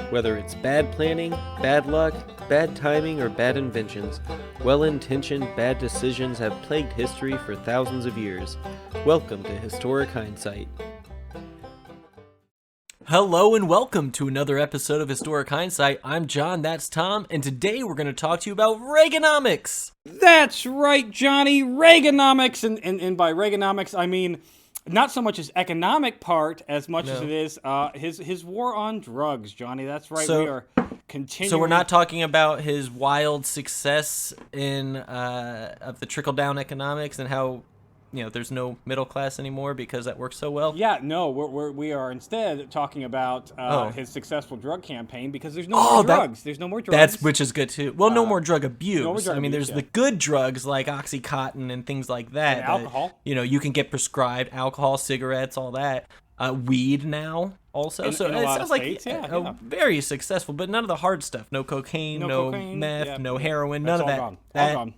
Whether it's bad planning, bad luck, bad timing, or bad inventions, well-intentioned bad decisions have plagued history for thousands of years. Welcome to Historic Hindsight. Hello and welcome to another episode of Historic Hindsight. I'm John, that's Tom, and today we're going to talk to you about Reaganomics. That's right, Johnny, Reaganomics. And by Reaganomics, I mean not so much his economic part as much as it is his war on drugs, Johnny. That's right. So, we are continuing. So we're not talking about his wild success in of the trickle-down economics and how there's no middle class anymore because that works so well. Yeah, no, we are instead talking about his successful drug campaign because there's no more drugs. There's no more drugs. Which is good too. Well, no more drug abuse. No more drug abuse, there's the good drugs like OxyContin and things like that. And alcohol. You can get prescribed alcohol, cigarettes, all that. Weed now also. So it sounds like very successful, but none of the hard stuff. No cocaine, no meth, no heroin, none of that. All gone.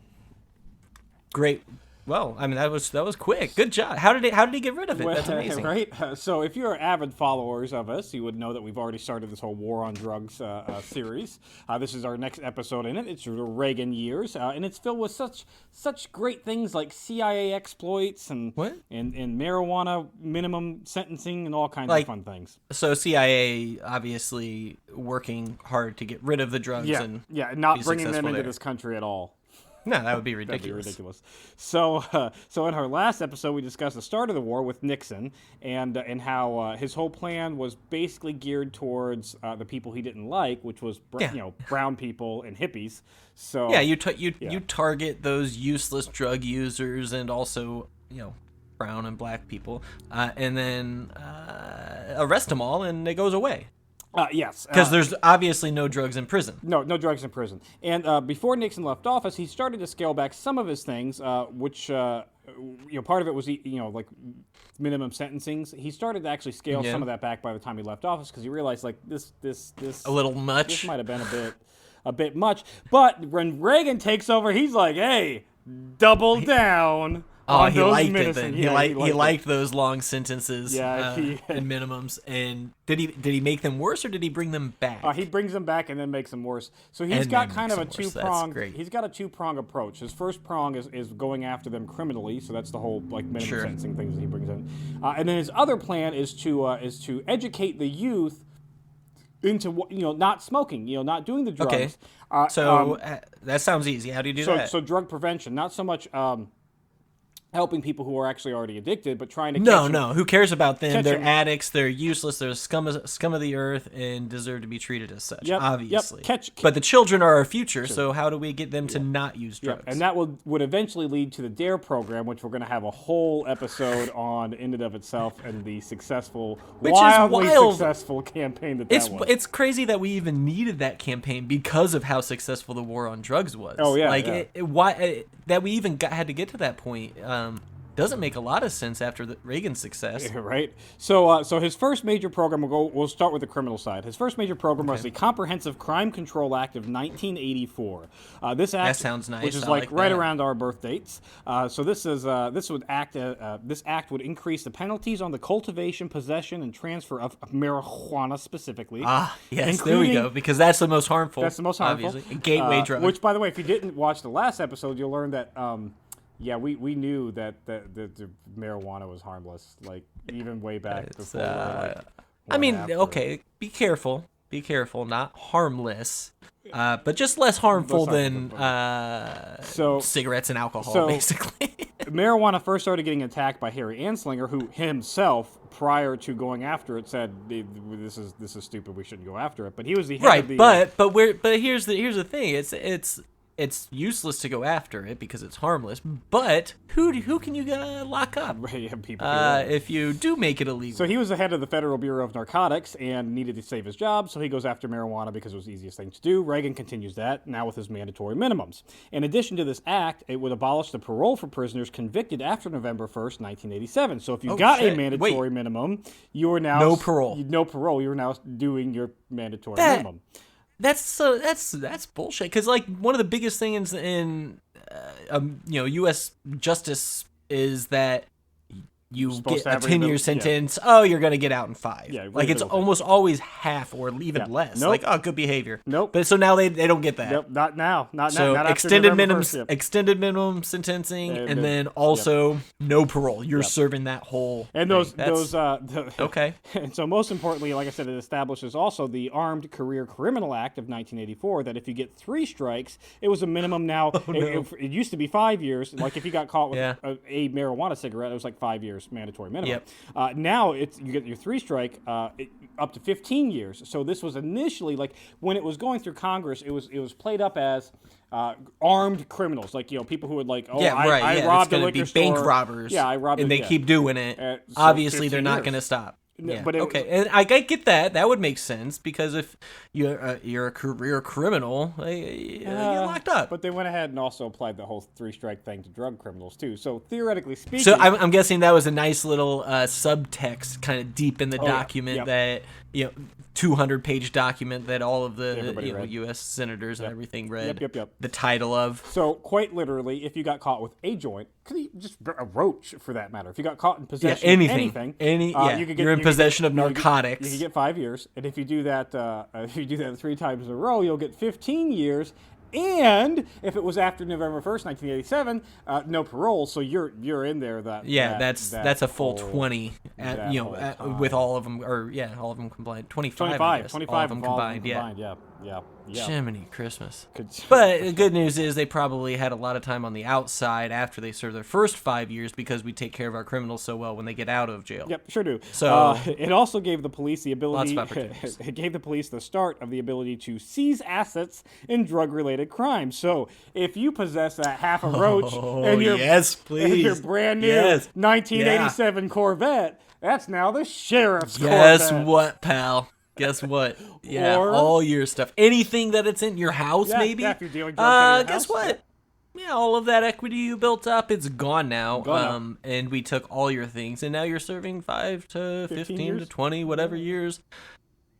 Great. Well, I mean that was quick. Good job. How did he get rid of it? That's amazing. Right? So if you're avid followers of us, you would know that we've already started this whole War on Drugs series. This is our next episode in it. It's the Reagan years, and it's filled with such great things like CIA exploits and marijuana minimum sentencing and all kinds of fun things. So CIA obviously working hard to get rid of the drugs and not bringing them into this country at all. No, that would be ridiculous. That'd be ridiculous. So in our last episode, we discussed the start of the war with Nixon and how his whole plan was basically geared towards the people he didn't like, which was brown people and hippies. So you target those useless drug users and also brown and black people, and then arrest them all, and it goes away. Yes. Because there's obviously no drugs in prison. No drugs in prison. And before Nixon left office, he started to scale back some of his things, which, part of it was, like minimum sentencings. He started to actually scale some of that back by the time he left office because he realized, like, this a little much. This might have been a bit much. But when Reagan takes over, he's like, hey, double down. He liked it then. He liked those long sentences and minimums. And did he make them worse or did he bring them back? He brings them back and then makes them worse. So he's got kind of a two-pronged. He's got a two-pronged approach. His first prong is going after them criminally. So that's the whole minimum sentencing things that he brings in. And then his other plan is to educate the youth into not smoking, not doing the drugs. Okay. That sounds easy. How do you do that? So drug prevention, not so much. Helping people who are actually already addicted, but trying to catch them. Who cares about them? They're addicts. They're useless. They're scum of the earth and deserve to be treated as such. Obviously, but the children are our future. So how do we get them to not use drugs? And that would eventually lead to the DARE program, which we're going to have a whole episode on in and of itself, and the wildly successful campaign that was. It's crazy that we even needed that campaign because of how successful the war on drugs was. Oh yeah, that we even had to get to that point. Doesn't make a lot of sense after the Reagan success. Yeah, right. So his first major program, we'll start with the criminal side. His first major program was the Comprehensive Crime Control Act of 1984. This act, that sounds nice. Which is right around our birth dates. So this act would increase the penalties on the cultivation, possession, and transfer of marijuana specifically. Yes, there we go. Because that's the most harmful. That's the most harmful. Obviously. A gateway drug. Which, by the way, if you didn't watch the last episode, you'll learn that. We knew that the marijuana was harmless, like even way back before. Be careful. Be careful. Not harmless, but just less harmful than cigarettes and alcohol, basically. Marijuana first started getting attacked by Harry Anslinger, who himself, prior to going after it, said, "This is stupid. We shouldn't go after it." But he was the head of the. But here's the thing. It's useless to go after it because it's harmless, but who can you lock up if you do make it illegal? So he was the head of the Federal Bureau of Narcotics and needed to save his job, so he goes after marijuana because it was the easiest thing to do. Reagan continues that, now with his mandatory minimums. In addition to this act, it would abolish the parole for prisoners convicted after November 1st, 1987. So if you got a mandatory minimum, you are now... No parole. You are now doing your mandatory minimum. That's bullshit. Because like one of the biggest things in U.S. justice is that you get a 10-year sentence. Yeah. Oh, you're gonna get out in 5. Yeah, like it's almost always half or even less. Nope. Like good behavior. Nope. But so now they don't get that. Nope. Not now. Not so now. Not extended minimum sentencing, and then also no parole. You're serving that whole. And okay. And so most importantly, like I said, it establishes also the Armed Career Criminal Act of 1984 that if you get 3 strikes, it was a minimum. Now it used to be 5 years. Like if you got caught with a marijuana cigarette, it was like 5 years. Mandatory minimum. Yep. Now you get your 3 strike up to 15 years. So this was initially like when it was going through Congress, it was played up as armed criminals, like people who would like I robbed a liquor store. Bank robbers. Yeah, I robbed. And they keep doing it. So obviously, they're not going to stop. Yeah. But and I get that. That would make sense because if you're a career criminal, you get locked up. But they went ahead and also applied the whole 3-strike thing to drug criminals too. So theoretically speaking, so I'm guessing that was a nice little subtext, kind of deep in the document that 200-page document that all of the U.S. senators and everything read. Yep. The title of. So quite literally, if you got caught with a joint, just a roach for that matter, if you got caught in possession of anything, you're in possession of narcotics. You could get 5 years, and if you do that, 3 times in a row, you'll get 15 years. And if it was after November 1st, 1987, no parole, so you're in there. That's a full 20. With all of them, all of them combined. 25 all of them combined. Yeah. Jiminy Christmas. But the good news is they probably had a lot of time on the outside after they served their first 5 years because we take care of our criminals so well when they get out of jail. Yep, sure do. So it also gave the police the ability. Lots of opportunities. It gave the police the start of the ability to seize assets in drug-related crimes. So if you possess that half a roach and your brand new 1987 Corvette, that's now the sheriff's Corvette. Guess what, pal? Guess what? Yeah, all your stuff. Anything that it's in your house, maybe? Yeah, if you're dealing drugs guess what? Yeah, all of that equity you built up, it's gone now. And we took all your things, and now you're serving 5 to 15 to 20, whatever years.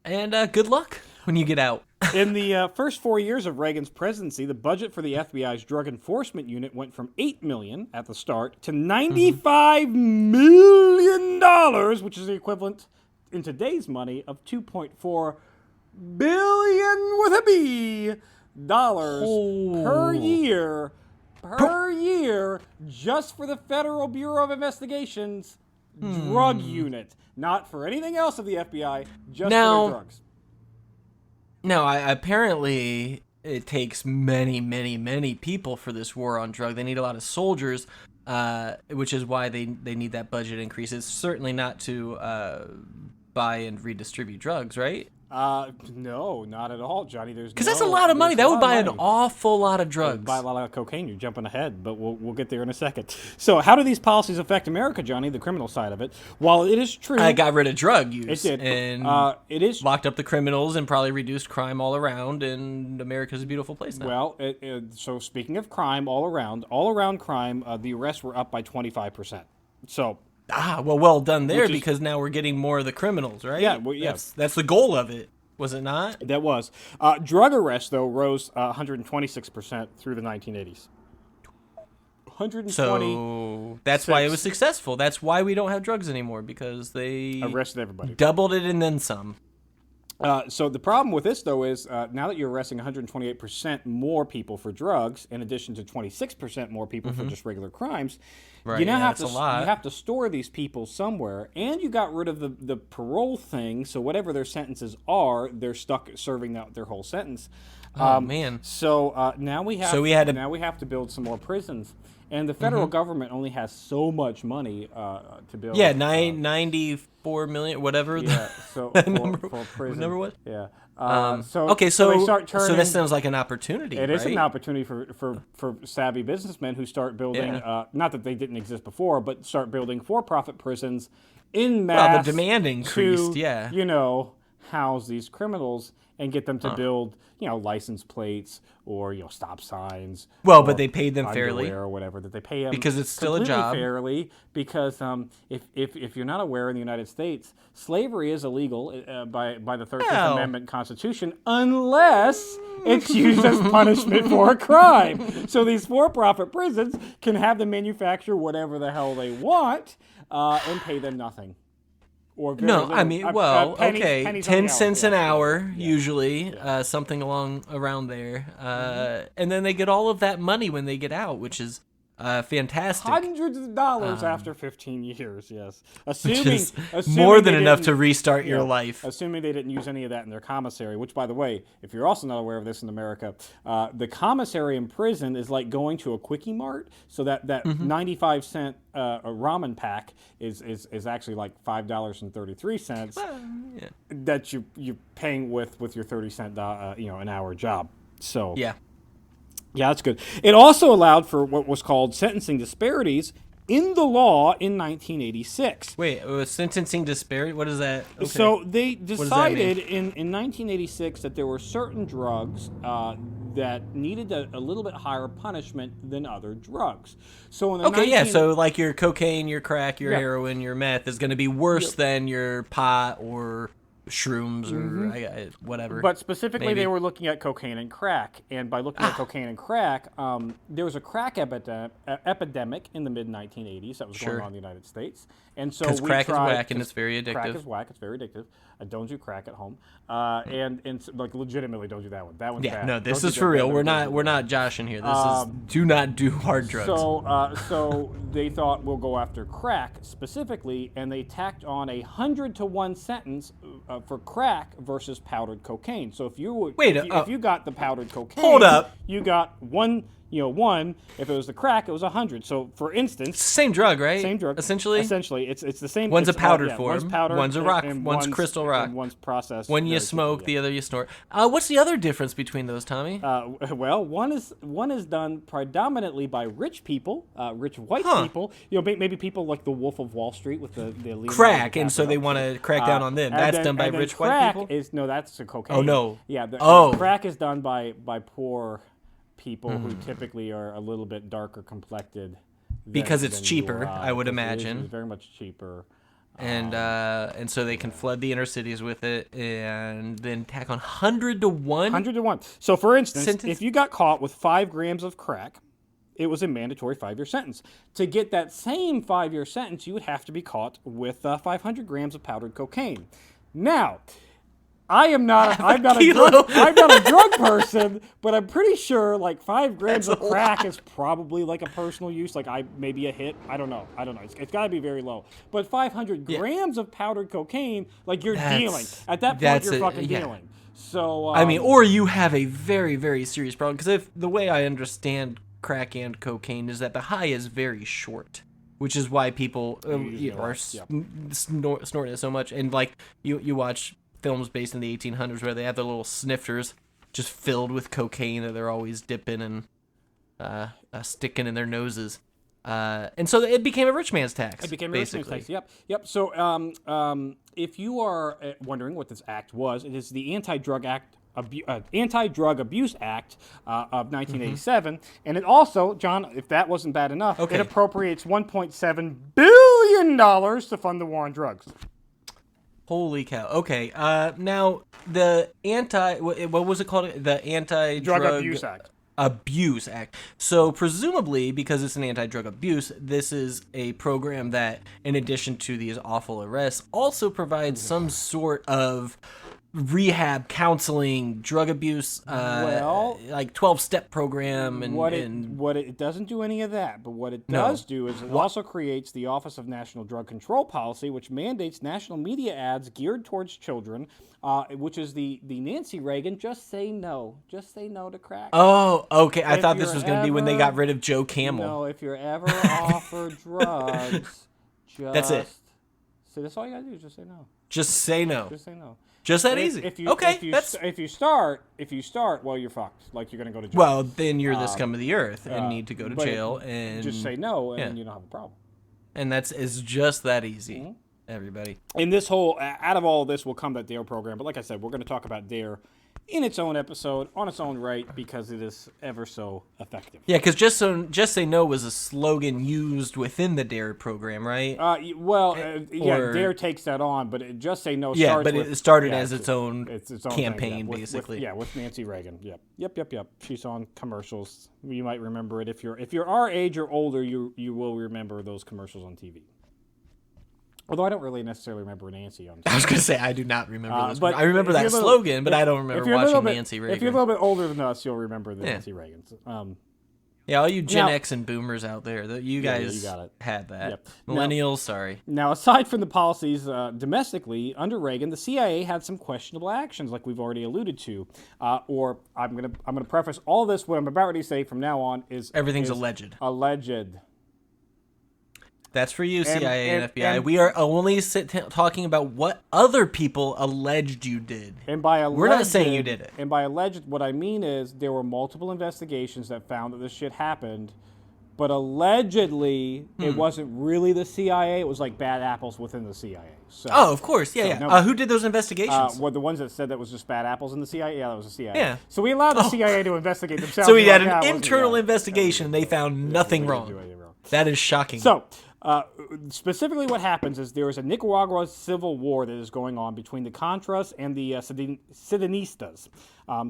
And good luck when you get out. In the first 4 years of Reagan's presidency, the budget for the FBI's Drug Enforcement Unit went from $8 million at the start to $95 million, which is the equivalent in today's money of $2.4 billion with a B per year just for the Federal Bureau of Investigation's drug unit, not for anything else of the FBI, just for their drugs. Now, apparently it takes many, many, many people for this war on drugs. They need a lot of soldiers, which is why they need that budget increase. It's certainly not to buy and redistribute drugs, right? No, not at all, Johnny. Because that's a lot of money. That would buy an awful lot of drugs. Buy a lot of cocaine. You're jumping ahead, but we'll get there in a second. So, how do these policies affect America, Johnny? The criminal side of it. While it is true, I got rid of drug use. It did, and it is locked up the criminals and probably reduced crime all around. And America's a beautiful place now. Well, so speaking of crime, all around crime, the arrests were up by 25%. So. Well done there, because now we're getting more of the criminals, right? Yeah, well, yes. That's the goal of it, was it not? That was. Drug arrests, though, rose 126% through the 1980s. 120. So that's why it was successful. That's why we don't have drugs anymore, because they arrested everybody. Doubled it and then some. So the problem with this, though, is now that you're arresting 128% more people for drugs, in addition to 26% more people for just regular crimes, you now have to store these people somewhere, and you got rid of the parole thing. So whatever their sentences are, they're stuck serving out their whole sentence. Man! So now we have to build some more prisons. And the federal government only has so much money to build. Yeah, 94 million, whatever. Yeah, so for prison. Number what? Yeah. So they start turning, so that sounds like an opportunity. It is an opportunity for savvy businessmen who start building. Not that they didn't exist before, but start building for-profit prisons in mass. Well, the demand increased. house these criminals and get them to build, license plates or stop signs. Well, but they paid them fairly or whatever that they pay them because it's still a job. Fairly, because if you're not aware, in the United States, slavery is illegal by the 13th Amendment Constitution unless it's used as punishment for a crime. So these for-profit prisons can have them manufacture whatever the hell they want and pay them nothing. Or no, I mean, pennies 10 cents an hour, yeah. usually, something around there. And then they get all of that money when they get out, which is fantastic. Hundreds of dollars after 15 years, yes. Assuming more than enough to restart your life. Assuming they didn't use any of that in their commissary, which, by the way, if you're also not aware of this in America, the commissary in prison is like going to a Quickie Mart, so that 95-cent ramen pack is actually like $5.33 that you're paying with your 30-cent an hour job. So yeah, that's good. It also allowed for what was called sentencing disparities in the law in 1986. Wait, sentencing disparity? What is that? Okay. So they decided in 1986 that there were certain drugs that needed a little bit higher punishment than other drugs. So in the so like your cocaine, your crack, your heroin, your meth is going to be worse than your pot or shrooms or whatever. But specifically, they were looking at cocaine and crack. And by looking at cocaine and crack, there was a crack epidemic in the mid-1980s that was going on in the United States. And so because crack is whack and it's very addictive. Crack is whack. It's very addictive. Don't do crack at home. And like legitimately, don't do that one. That one's bad. No, this is for real. We're not joshing here. This is do not do hard drugs. So they thought we'll go after crack specifically, and they tacked on 100-to-1 sentence for crack versus powdered cocaine. So if you got the powdered cocaine, hold up, you got one. One. If it was the crack, it was 100. So, for instance, same drug, right? Same drug. Essentially, it's the same. One's a powdered form. One's powdered. One's a rock. One's crystal rock. And one's processed. One you smoke, the other you snort. What's the other difference between those, Tommy? Well, one is done predominantly by rich people, rich white people. Maybe people like the Wolf of Wall Street with the crack, and so they want to crack down on them. That's done by rich white people. That's a cocaine. Oh no. Yeah. Crack is done by poor people who typically are a little bit darker complected. Because it's cheaper, I would imagine. It's very much cheaper. And so they can flood the inner cities with it and then tack on 100-to-1? 100-to-1. So, for instance, if you got caught with 5 grams of crack, it was a mandatory 5-year sentence. To get that same 5-year sentence, you would have to be caught with 500 grams of powdered cocaine. Now, I'm not a drug person, but I'm pretty sure like 5 grams of crack is probably like a personal use, like maybe a hit. I don't know. It's got to be very low. But 500 grams of powdered cocaine, like you're dealing. At that point, you're fucking dealing. So I mean, or you have a very, very serious problem. Because if the way I understand crack and cocaine is that the high is very short, which is why people are snorting it so much. And like you watch films based in the 1800s where they have their little snifters just filled with cocaine that they're always dipping and sticking in their noses. And so it became a rich man's tax. It became a rich man's tax, Yep. So if you are wondering what this act was, it is the Anti-Drug Abuse Act of 1987. And it also, John, if that wasn't bad enough, it appropriates $1.7 billion to fund the war on drugs. Holy cow. Okay. Now, the what was it called? The Anti-Drug Abuse Act. So, presumably, because it's an anti-drug abuse, this is a program that, in addition to these awful arrests, also provides some sort of rehab, counseling, drug abuse, like 12-step program. It doesn't do any of that, but what it does do is it also creates the Office of National Drug Control Policy, which mandates national media ads geared towards children, which is the Nancy Reagan, just say no to crack. Oh, okay. I thought this was going to be when they got rid of Joe Camel. No, if you're ever offered drugs, that's it. So that's all you got to do is just say no. Just say no. Just say no. Just that easy. If you start, well, you're fucked. Like you're gonna go to jail. Well, then you're the scum of the earth and need to go to jail. And just say no, and then you don't have a problem. And it's just that easy. everybody. In this whole, out of all of this will come that DARE program. But like I said, we're going to talk about DARE in its own episode, on its own right, because it is ever so effective. Yeah, because Just Say No was a slogan used within the DARE program, right? DARE takes that on, but Just Say No it started as its own campaign, thing, basically. With Nancy Reagan. Yep. She's on commercials. You might remember it. If you're our age or older, you will remember those commercials on TV. Although I don't really necessarily remember Nancy on TV. I was going to say, I do not remember this. But I remember that slogan, but I don't remember watching Nancy Reagan. If you're a little bit older than us, you'll remember the Nancy Reagans. Yeah, all you Gen X and boomers out there, you guys had that. Yep. Millennials, sorry. Now, aside from the policies domestically, under Reagan, the CIA had some questionable actions, like we've already alluded to. Or I'm gonna preface all this. What I'm about to say from now on is everything's alleged. Alleged. That's for you, CIA and FBI. We are only talking about what other people alleged you did. And by alleged, we're not saying you did it. And by alleged, what I mean is there were multiple investigations that found that this shit happened, but allegedly it wasn't really the CIA. It was like bad apples within the CIA. So, of course, who did those investigations? The ones that said that was just bad apples in the CIA? Yeah, that was the CIA. Yeah. So we allowed the CIA to investigate themselves. So we had an internal investigation, and they found nothing wrong. That is shocking. So, specifically what happens is there is a Nicaragua Civil War that is going on between the Contras and the Sandinistas.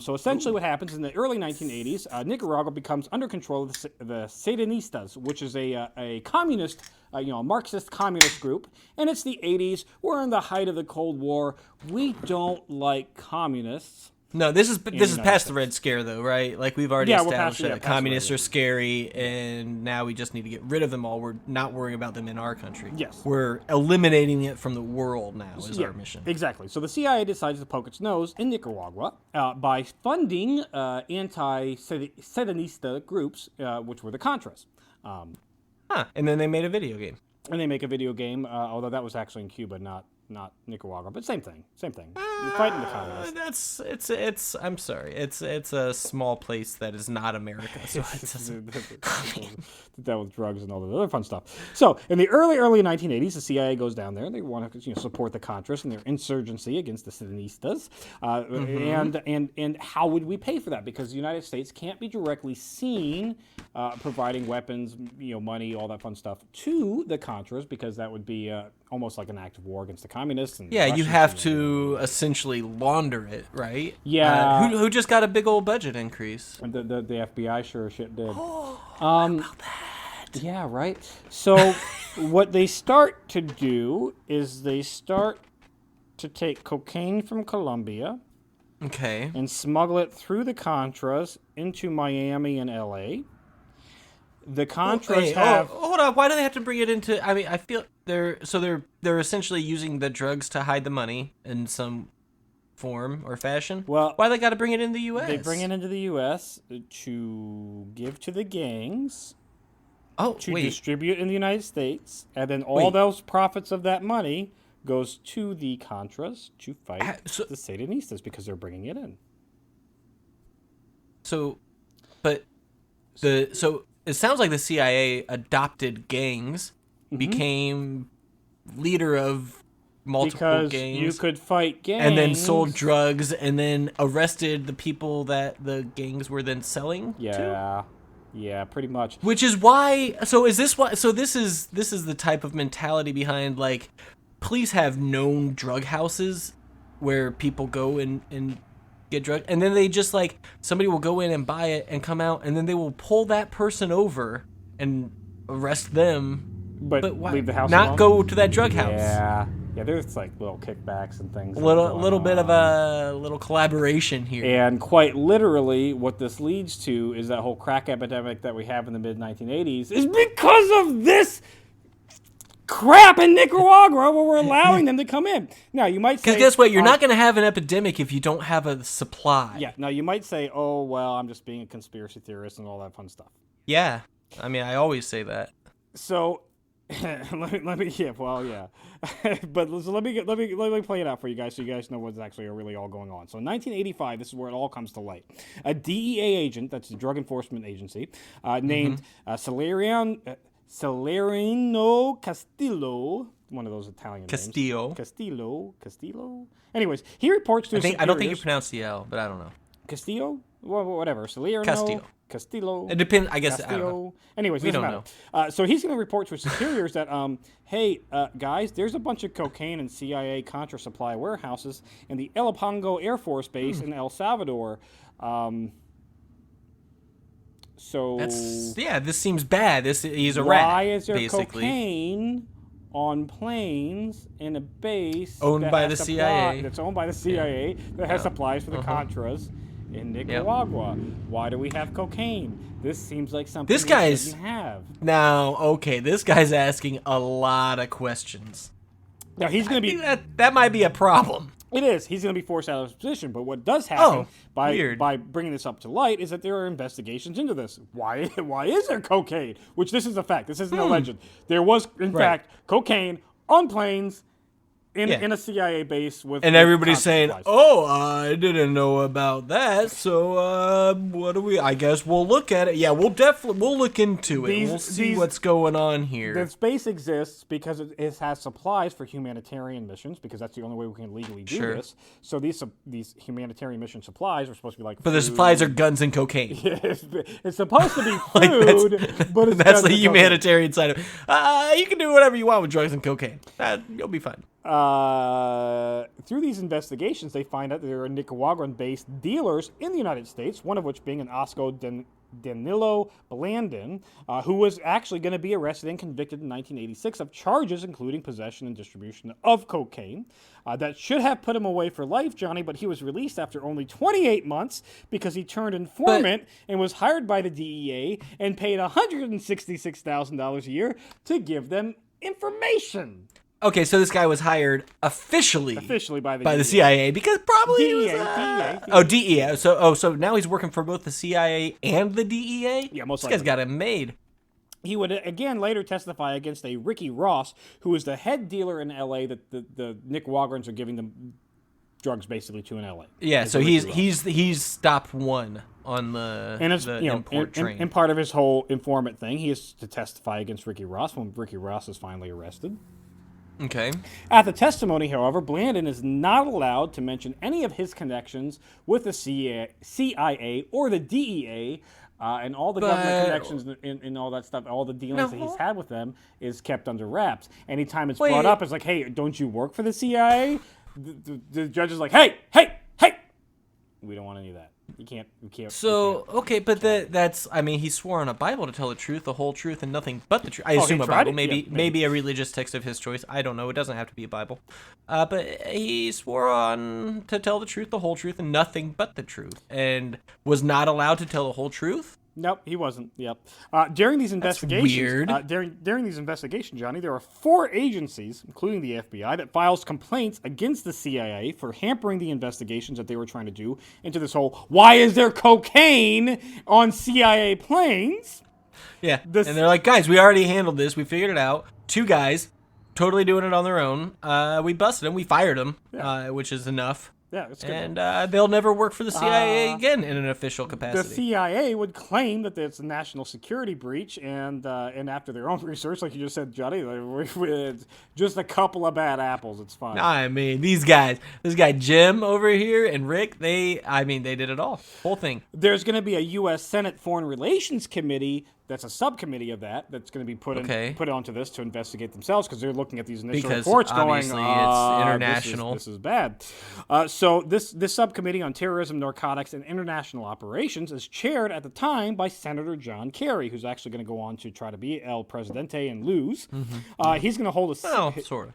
So essentially what happens in the early 1980s, Nicaragua becomes under control of the Sandinistas, which is a communist, a Marxist communist group. And it's the 80s. We're in the height of the Cold War. We don't like communists. No, this is past the Red Scare, though, right? Like, we've already established that communists are scary, and now we just need to get rid of them all. We're not worrying about them in our country. Yes. We're eliminating it from the world now is our mission. Exactly. So the CIA decides to poke its nose in Nicaragua by funding anti-Sandinista groups, which were the Contras. And then they made a video game. And they make a video game, although that was actually in Cuba, not Nicaragua, but same thing. You're fighting the communists. It's I'm sorry. It's a small place that is not America. So that with drugs and all the other fun stuff. So in the early 1980s, the CIA goes down there and they want to support the Contras in their insurgency against the Sandinistas. And how would we pay for that? Because the United States can't be directly seen providing weapons, money, all that fun stuff to the Contras, because that would be almost like an act of war against the communists. And you have to essentially launder it, right? Yeah. Who just got a big old budget increase? The FBI sure shit did. About that. Yeah, right. So what they start to do is they start to take cocaine from Colombia. Okay. And smuggle it through the Contras into Miami and LA. The Contras hold on. Why do they have to bring it into? I mean, I feel they're essentially using the drugs to hide the money in some form or fashion. Well, why they got to bring it in the U.S.? They bring it into the U.S. to give to the gangs. Distribute in the United States, and then all those profits of that money goes to the Contras to fight the Sandinistas because they're bringing it in. It sounds like the CIA adopted gangs, became leader of multiple gangs. You could fight gangs. And then sold drugs, and then arrested the people that the gangs were then selling to? Yeah, pretty much. Which is why... So is this why... So this is the type of mentality behind, like, police have known drug houses where people go and get drugs, and then they just, like, somebody will go in and buy it and come out, and then they will pull that person over and arrest them, but why leave the house not alone? Go to that drug house? Yeah, there's like little kickbacks and things. Little bit of a little collaboration here. And quite literally, what this leads to is that whole crack epidemic that we have in the mid-1980s is because of this crap in Nicaragua where we're allowing them to come in. Now, you might say... Because guess what? You're not going to have an epidemic if you don't have a supply. Yeah. Now, you might say, oh, well, I'm just being a conspiracy theorist and all that fun stuff. Yeah. I mean, I always say that. So... let me but let me play it out for you guys so you guys know what's actually really all going on. So in 1985, this is where it all comes to light. A DEA agent, that's the Drug Enforcement Agency, named Celerino Castillo, one of those Italian Castillo. names. Castillo. Anyways, he reports to his superiors. I don't think you pronounce the L, but I don't know. Castillo? Well, whatever. Castillo. Castillo. It depends. I guess. Castillo. I don't know. Anyways, We doesn't don't matter. So he's going to report to his superiors that, hey, guys, there's a bunch of cocaine and CIA Contra supply warehouses in the Elipango Air Force Base in El Salvador. So this seems bad. He's a rat. Why is there basically cocaine on planes in a base owned by the CIA? That's owned by the CIA that has supplies for the Contras in Nicaragua. Why do we have cocaine? This seems like something we shouldn't have. Now, okay, this guy's asking a lot of questions. Now he's going to be that might be a problem. It is. He's going to be forced out of his position. But what does happen weird. by bringing this up to light is that there are investigations into this. Why is there cocaine? Which this is a fact. This isn't a legend. There was, in fact, cocaine on planes in a CIA base with. And everybody's saying, "Oh, I didn't know about that." So, what do we? I guess we'll look at it. Yeah, we'll look into it. We'll see what's going on here. The space exists because it has supplies for humanitarian missions, because that's the only way we can legally do this. So these humanitarian mission supplies are supposed to be like. But the supplies are guns and cocaine. It's supposed to be food, but it's that's the humanitarian side of it. You can do whatever you want with drugs and cocaine. You'll be fine. Through these investigations, they find out that there are Nicaraguan-based dealers in the United States, one of which being an Danilo Blandin, who was actually going to be arrested and convicted in 1986 of charges including possession and distribution of cocaine. That should have put him away for life, Johnny, but he was released after only 28 months because he turned informant and was hired by the DEA and paid $166,000 a year to give them information. Okay, so this guy was hired officially by the CIA because probably DEA. So now he's working for both the CIA and the DEA. Yeah, most likely. This guy's got it made. He would again later testify against a Ricky Ross, who is the head dealer in L.A. that the Nicaraguans are giving them drugs basically to in L.A. Yeah, so he's stop one on the import train. And part of his whole informant thing, he is to testify against Ricky Ross when Ricky Ross is finally arrested. Okay. At the testimony, however, Blandin is not allowed to mention any of his connections with the CIA or the DEA, and all the government connections and all that stuff, all the dealings that he's had with them is kept under wraps. Anytime it's brought up, it's like, hey, don't you work for the CIA? The judge is like, hey, we don't want any of that. We can't. So, okay, but he swore on a Bible to tell the truth, the whole truth, and nothing but the truth. I assume a Bible, maybe a religious text of his choice. I don't know. It doesn't have to be a Bible. But he swore on to tell the truth, the whole truth, and nothing but the truth, and was not allowed to tell the whole truth. Nope, he wasn't. Yep. During these investigations, during these investigations, Johnny, there are 4 agencies, including the FBI, that files complaints against the CIA for hampering the investigations that they were trying to do into this whole "why is there cocaine on CIA planes?" Yeah, and they're like, guys, we already handled this. We figured it out. 2 guys, totally doing it on their own. We busted them. We fired them, which is enough. Yeah, it's good. And they'll never work for the CIA again in an official capacity. The CIA would claim that it's a national security breach, and after their own research, like you just said, Johnny, it's just a couple of bad apples. It's fine. I mean, these guys, this guy Jim over here and Rick, they did it all, whole thing. There's going to be a U.S. Senate Foreign Relations Committee. That's a subcommittee of that's going to be put onto this to investigate themselves because they're looking at these initial reports going, it's international. This is bad. So this subcommittee on terrorism, narcotics, and international operations is chaired at the time by Senator John Kerry, who's actually going to go on to try to be El Presidente and lose. Mm-hmm. He's going to hold sort of.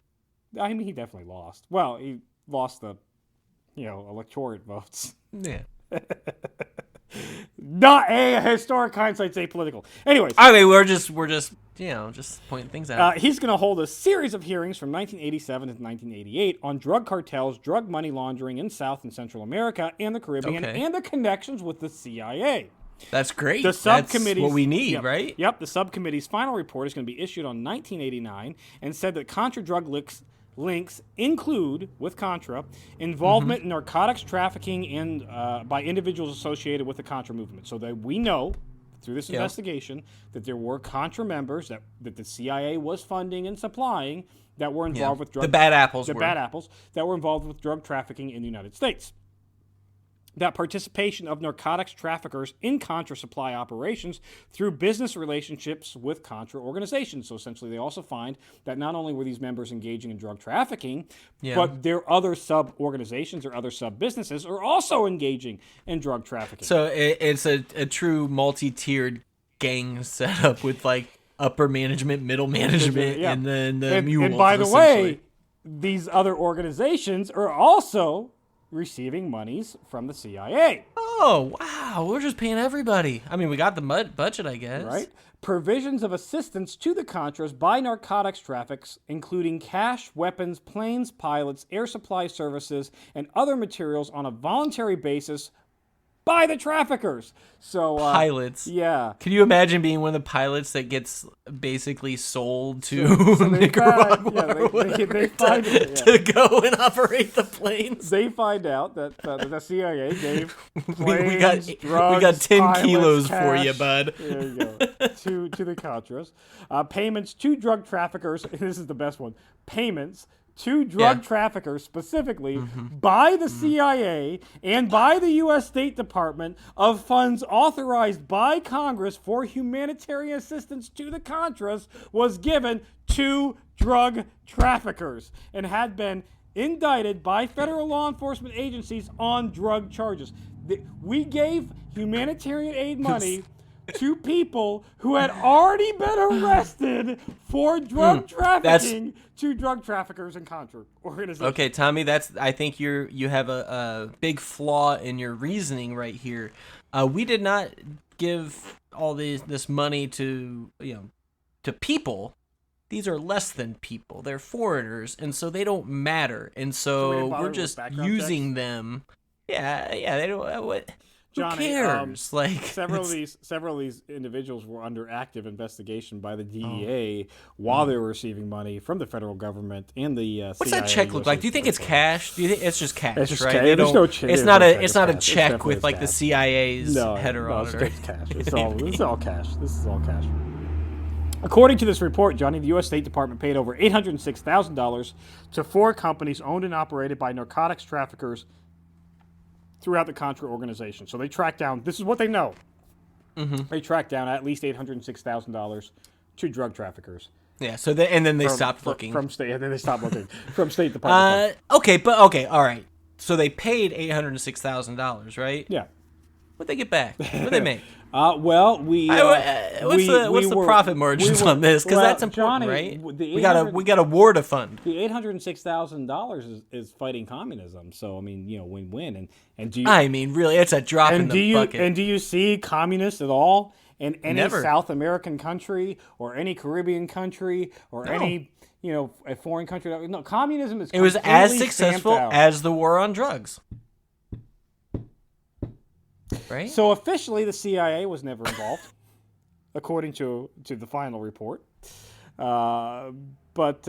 I mean, he definitely lost. Well, he lost the, electorate votes. Yeah. Not a historic hindsight's apolitical. Anyways, I mean, we're just just pointing things out. He's going to hold a series of hearings from 1987 to 1988 on drug cartels, drug money laundering in South and Central America and the Caribbean, and the connections with the CIA. That's great. The subcommittee, that's what we need, right? Yep. The subcommittee's final report is going to be issued on 1989 and said that Contra drug links include, with Contra, involvement in narcotics trafficking and by individuals associated with the Contra movement. So that we know through this investigation that there were Contra members that the CIA was funding and supplying that were involved with drug. The bad apples. Bad apples that were involved with drug trafficking in the United States. That participation of narcotics traffickers in Contra supply operations through business relationships with Contra organizations. So essentially, they also find that not only were these members engaging in drug trafficking, but their other sub-organizations or other sub-businesses are also engaging in drug trafficking. So it's a true multi-tiered gang setup with like upper management, middle management, and then the mules. And by the way, these other organizations are also receiving monies from the CIA. Oh, wow. We're just paying everybody. I mean, we got the budget, I guess. Right. Provisions of assistance to the Contras by narcotics traffics, including cash, weapons, planes, pilots, air supply services, and other materials on a voluntary basis by the traffickers. So pilots. Yeah. Can you imagine being one of the pilots that gets basically sold to Nicaragua to go and operate the planes? They find out that the CIA gave planes, drugs, we got 10 pilots, kilos cash, for you, bud. There you go. to the Contras. Payments to drug traffickers. This is the best one. Payments to drug traffickers specifically by the CIA and by the U.S. State Department of funds authorized by Congress for humanitarian assistance to the Contras was given to drug traffickers and had been indicted by federal law enforcement agencies on drug charges. We gave humanitarian aid money to people who had already been arrested for drug trafficking to drug traffickers and Contra organizations. Okay, Tommy, I think you have a big flaw in your reasoning right here. We did not give all this money to people. These are less than people. They're foreigners, and so they don't matter. And so we're just using them. Yeah, they don't. What? Johnny, who cares? Several of these individuals were under active investigation by the DEA while they were receiving money from the federal government and the CIA. What's that check look like? Do you think it's cash? Do you think it's just cash? It's just right? cash. There's no check. It's not a check with like the CIA's header on it. It's cash. This is all cash. This is all cash. According to this report, Johnny, the U.S. State Department paid over $806,000 to 4 companies owned and operated by narcotics traffickers throughout the Contra organization. So they tracked down, this is what they know. They tracked down at least $806,000 to drug traffickers. Yeah, so then they stopped looking. And then they stopped looking from State Department. Okay, all right. So they paid $806,000, right? Yeah. What'd they get back? What'd they make? What's the profit margins on this? Because that's important, Johnny, right? We got a war to fund. The $806,000 is fighting communism. So I mean, win-win. And do you? I mean, really, it's a drop in the bucket. And do you see communists at all in any South American country or any Caribbean country or any a foreign country? No, communism is. It was as successful as the war on drugs. Right? So officially, the CIA was never involved, according to the final report. But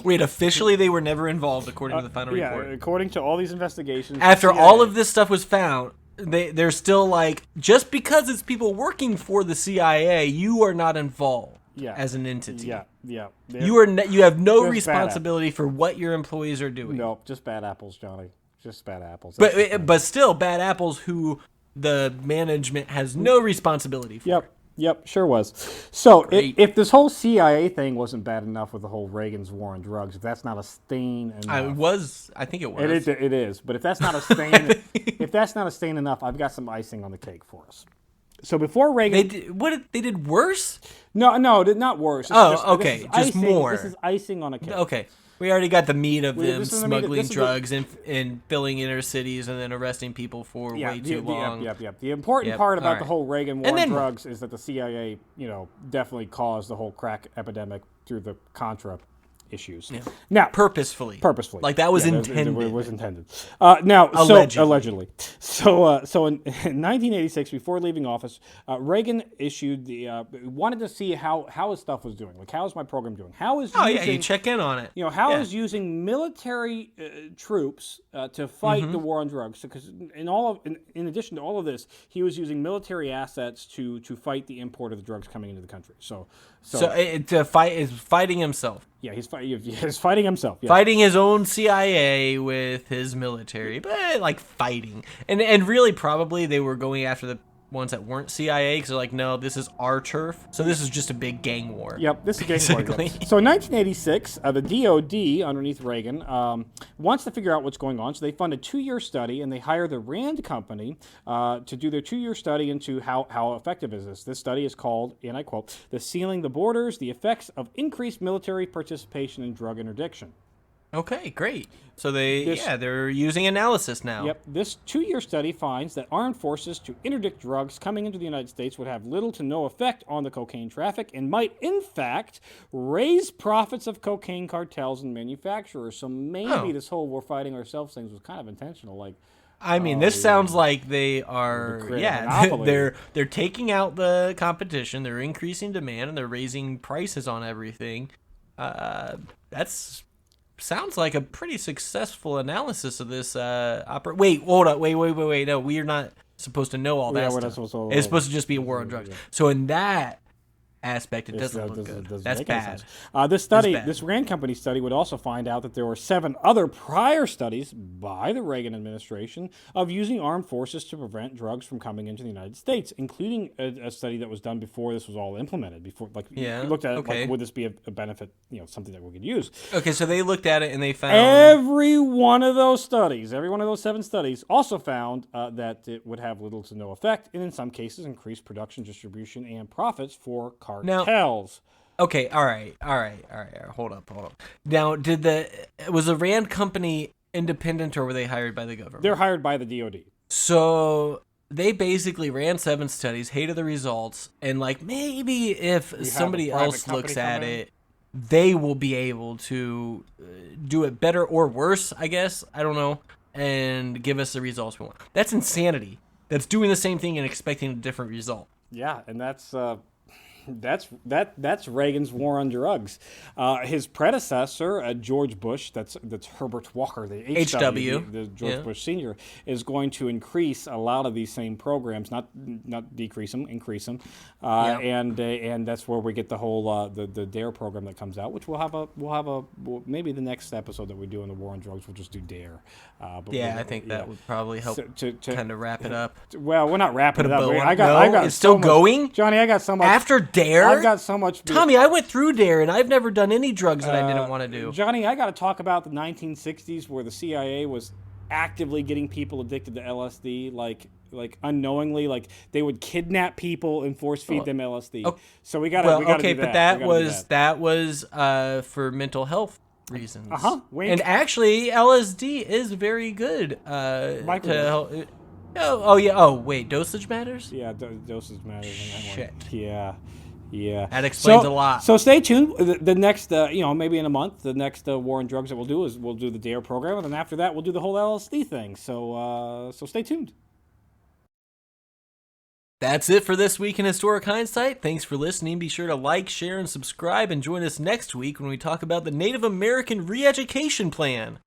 wait, officially they were never involved, according to the final report. Yeah, according to all these investigations. After all of this stuff was found, they're still like, just because it's people working for the CIA, you are not involved as an entity. Yeah. You have no responsibility for what your employees are doing. No, just bad apples, Johnny. Just bad apples. But still, bad apples who the management has no responsibility for. Yep, sure was. So if this whole CIA thing wasn't bad enough with the whole Reagan's war on drugs, if that's not a stain enough, I think it was. It is. But if that's not a stain, enough, I've got some icing on the cake for us. So before Reagan, they did worse? No, not worse. Just more. This is icing on a cake. Okay. We already got the meat of them smuggling drugs and filling inner cities and then arresting people for way too long. The important part about the whole Reagan war on drugs is that the CIA, definitely caused the whole crack epidemic through the Contra issues. Yeah. Now, purposefully. Like that was intended. It was intended. Allegedly. So in 1986, before leaving office, Reagan issued wanted to see how his stuff was doing. Like, how is my program doing? You check in on it. How is using military troops to fight the war on drugs? Because in addition to all of this, he was using military assets to fight the import of the drugs coming into the country. So to fight is fighting himself. Yeah, he's fighting himself. Yeah. Fighting his own CIA with his military, but like fighting, and really probably they were going after the ones that weren't CIA because they're like, no, this is our turf. So this is just a big gang war. Yep, this is a gang war. Yep. So in 1986, the DOD underneath Reagan wants to figure out what's going on. So they fund a 2-year study and they hire the Rand Company to do their 2-year study into how effective is this. This study is called, and I quote, "The Sealing the Borders: The Effects of Increased Military Participation in Drug Interdiction." Okay, great. So they're using analysis now. Yep. This 2-year study finds that armed forces to interdict drugs coming into the United States would have little to no effect on the cocaine traffic and might, in fact, raise profits of cocaine cartels and manufacturers. So maybe this whole "we're fighting ourselves" thing was kind of intentional. Like, I mean, this sounds like they are, they're taking out the competition, they're increasing demand, and they're raising prices on everything. Sounds like a pretty successful analysis of this Wait, hold up. Wait. No, we are not supposed to know all that stuff. It's supposed to just be a war on drugs. So in that aspect, it doesn't look good. That's bad. This Rand Company study would also find out that there were 7 other prior studies by the Reagan administration of using armed forces to prevent drugs from coming into the United States, including a study that was done before this was all implemented. We looked at it like, would this be a benefit, something that we could use? Okay, so they looked at it and they found every one of those 7 studies also found that it would have little to no effect, and in some cases increase production, distribution, and profits for cartels. Now, okay, all right. Hold up. Now, was the Rand Company independent or were they hired by the government? They're hired by the DOD. So they basically ran 7 studies, hated the results, and like maybe if somebody else looks at it, they will be able to do it better or worse, I guess. I don't know, and give us the results we want. That's insanity. That's doing the same thing and expecting a different result. Yeah, and that's Reagan's war on drugs. His predecessor, George Bush, that's Herbert Walker, the HW, the George Bush Sr., is going to increase a lot of these same programs, not decrease them, increase them, and that's where we get the whole the DARE program that comes out, which we'll have maybe the next episode that we do on the war on drugs, we'll just do DARE. I think that would probably help to kind of wrap it up. Well, we're not wrapping it up. It's still going, Johnny. I got so much after DARE. I've got so much. Tommy, I went through DARE and I've never done any drugs that I didn't want to do. Johnny, I got to talk about the 1960s where the CIA was actively getting people addicted to LSD, like unknowingly, like they would kidnap people and force feed them LSD. Oh, so we got to do that. Okay, but that was for mental health reasons. Wink. And actually, LSD is very good to help. Oh, wait, dosage matters? Yeah, dosage matters. Shit. Yeah. That explains a lot. So stay tuned. The next, maybe in a month, the next war on drugs that we'll do is we'll do the DARE program, and then after that we'll do the whole LSD thing. So stay tuned. That's it for this week in Historic Hindsight. Thanks for listening. Be sure to like, share, and subscribe, and join us next week when we talk about the Native American Re-Education Plan.